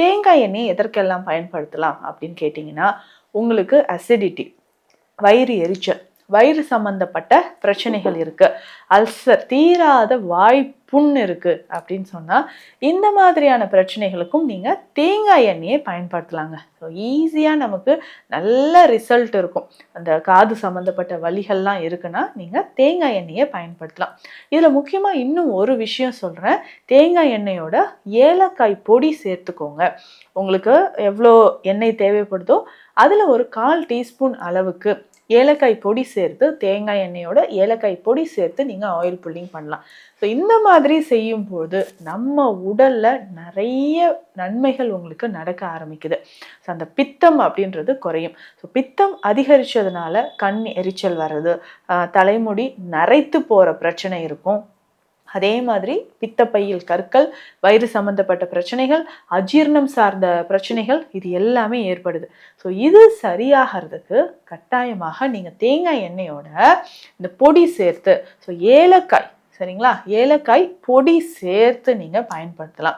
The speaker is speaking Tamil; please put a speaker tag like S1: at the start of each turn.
S1: தேங்காய் எண்ணெய் எதற்கெல்லாம் பயன்படுத்தலாம் அப்படின்னு கேட்டிங்கன்னா, உங்களுக்கு அசிடிட்டி, வயிறு எரிச்சல், வயிறு சம்பந்தப்பட்ட பிரச்சனைகள் இருக்கு, அல்சர், தீராத வாய்ப்புண் இருக்கு அப்படின்னு சொன்னா இந்த மாதிரியான பிரச்சனைகளுக்கும் நீங்க தேங்காய் எண்ணெயை பயன்படுத்தலாங்க. ஸோ ஈஸியா நமக்கு நல்ல ரிசல்ட் இருக்கும். அந்த காது சம்பந்தப்பட்ட வலிகள்லாம் இருக்குன்னா நீங்க தேங்காய் எண்ணெயை பயன்படுத்தலாம். இதுல முக்கியமா இன்னும் ஒரு விஷயம் சொல்றேன். தேங்காய் எண்ணெயோட ஏலக்காய் பொடி சேர்த்துக்கோங்க. உங்களுக்கு எவ்வளோ எண்ணெய் தேவைப்படுதோ அதுல ஒரு 1/4 டீஸ்பூன் அளவுக்கு ஏலக்காய் பொடி சேர்த்து, தேங்காய் எண்ணெயோட ஏலக்காய் பொடி சேர்த்து நீங்கள் ஆயில் புல்லிங் பண்ணலாம். ஸோ இந்த மாதிரி செய்யும்போது நம்ம உடல்ல நிறைய நன்மைகள் உங்களுக்கு நடக்க ஆரம்பிக்குது. ஸோ அந்த பித்தம் அப்படின்றது குறையும். ஸோ பித்தம் அதிகரிச்சதுனால கண் எரிச்சல் வர்றது, தலைமுடி நரைத்து போகிற பிரச்சனை இருக்கும். அதே மாதிரி பித்தப்பையில் கற்கள், வயிறு சம்பந்தப்பட்ட பிரச்சனைகள், அஜீர்ணம் சார்ந்த பிரச்சனைகள் இது எல்லாமே ஏற்படுது. ஸோ இது சரியாகிறதுக்கு கட்டாயமாக நீங்கள் தேங்காய் எண்ணெயோட இந்த பொடி சேர்த்து, ஸோ ஏலக்காய், சரிங்களா, ஏலக்காய் பொடி சேர்த்து நீங்கள் பயன்படுத்தலாம்.